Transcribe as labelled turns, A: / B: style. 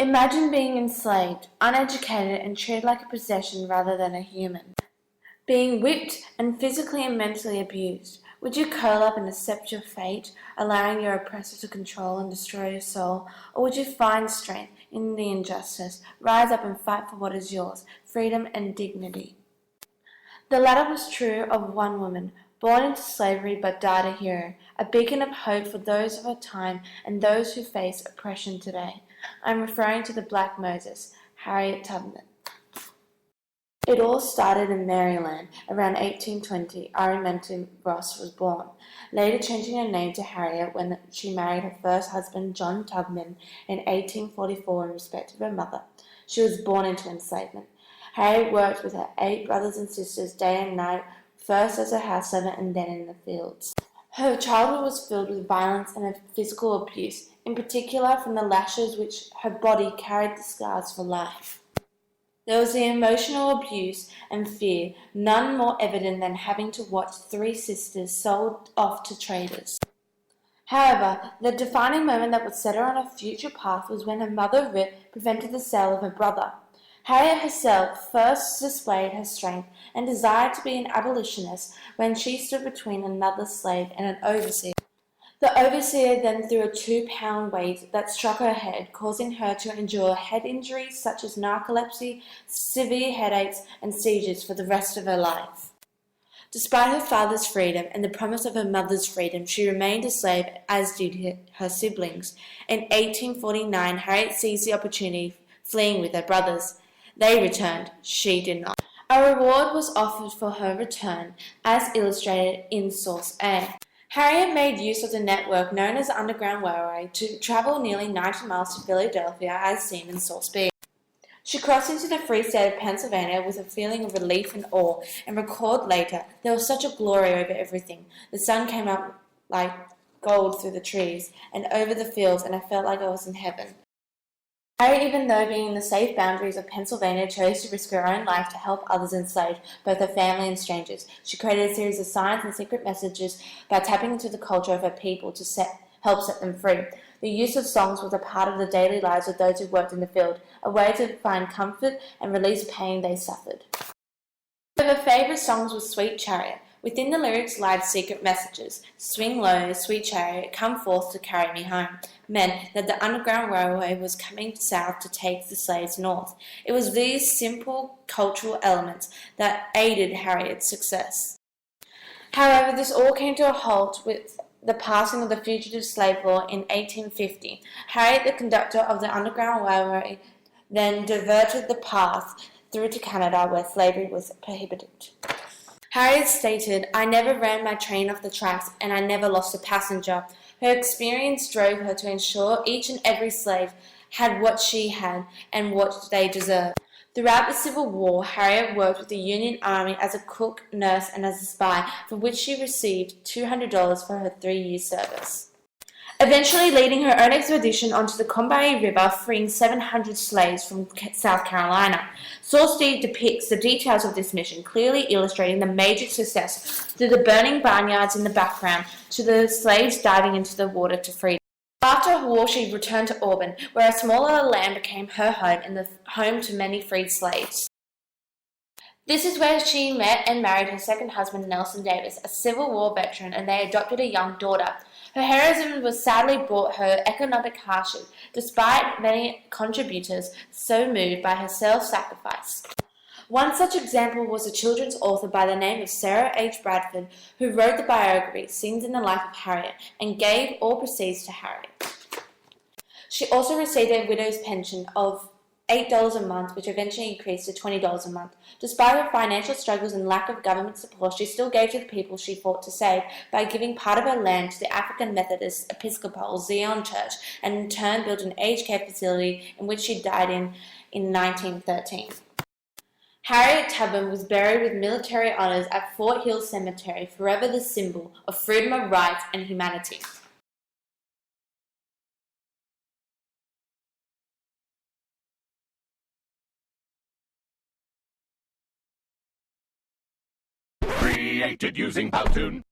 A: Imagine being enslaved, uneducated, and treated like a possession rather than a human. Being whipped and physically and mentally abused. Would you curl up and accept your fate, allowing your oppressor to control and destroy your soul? Or would you find strength in the injustice, rise up and fight for what is yours, freedom and dignity? The latter was true of one woman, born into slavery but died a hero, a beacon of hope for those of her time and those who face oppression today. I am referring to the Black Moses, Harriet Tubman. It all started in Maryland. Around 1820, Araminta Ross was born, later changing her name to Harriet when she married her first husband, John Tubman, in 1844 in respect of her mother. She was born into enslavement. Harriet worked with her 8 brothers and sisters day and night, first as a house servant and then in the fields. Her childhood was filled with violence and physical abuse, in particular from the lashes which her body carried the scars for life. There was the emotional abuse and fear, none more evident than having to watch 3 sisters sold off to traders. However, the defining moment that would set her on a future path was when her mother, Rip, prevented the sale of her brother. Harriet herself first displayed her strength and desired to be an abolitionist when she stood between another slave and an overseer. The overseer then threw a 2-pound weight that struck her head, causing her to endure head injuries such as narcolepsy, severe headaches, and seizures for the rest of her life. Despite her father's freedom and the promise of her mother's freedom, she remained a slave, as did her siblings. In 1849, Harriet seized the opportunity, fleeing with her brothers. They returned, she did not. A reward was offered for her return, as illustrated in Source A. Harriet made use of the network known as the Underground Railway to travel nearly 90 miles to Philadelphia, as seen in Source B. She crossed into the free state of Pennsylvania with a feeling of relief and awe, and recalled later, "There was such a glory over everything. The sun came up like gold through the trees and over the fields, and I felt like I was in heaven." Harriet, even though being in the safe boundaries of Pennsylvania, chose to risk her own life to help others enslaved, both her family and strangers. She created a series of signs and secret messages by tapping into the culture of her people to help set them free. The use of songs was a part of the daily lives of those who worked in the field, a way to find comfort and release pain they suffered. One of her favourite songs was Sweet Chariot. Within the lyrics lied secret messages. "Swing low, sweet chariot, come forth to carry me home," meant that the Underground Railway was coming south to take the slaves north. It was these simple cultural elements that aided Harriet's success. However, this all came to a halt with the passing of the Fugitive Slave Law in 1850. Harriet, the conductor of the Underground Railway, then diverted the path through to Canada, where slavery was prohibited. Harriet stated, "I never ran my train off the tracks, and I never lost a passenger." Her experience drove her to ensure each and every slave had what she had and what they deserved. Throughout the Civil War, Harriet worked with the Union Army as a cook, nurse, and as a spy, for which she received $200 for her 3-year service. Eventually leading her own expedition onto the Combahee River, freeing 700 slaves from South Carolina. Source D depicts the details of this mission, clearly illustrating the major success through the burning barnyards in the background to the slaves diving into the water to freedom. After her war, she returned to Auburn, where a smaller land became her home and the home to many freed slaves. This is where she met and married her second husband, Nelson Davis, a Civil War veteran, and they adopted a young daughter. Her heroism was sadly brought her economic hardship, despite many contributors so moved by her self-sacrifice. One such example was a children's author by the name of Sarah H. Bradford, who wrote the biography Scenes in the Life of Harriet and gave all proceeds to Harriet. She also received a widow's pension of $8 a month, which eventually increased to $20 a month. Despite her financial struggles and lack of government support, she still gave to the people she fought to save by giving part of her land to the African Methodist Episcopal Zion Church, and in turn built an aged care facility in which she died in 1913. Harriet Tubman was buried with military honors at Fort Hill Cemetery, forever the symbol of freedom of rights and humanity.
B: Created using Powtoon.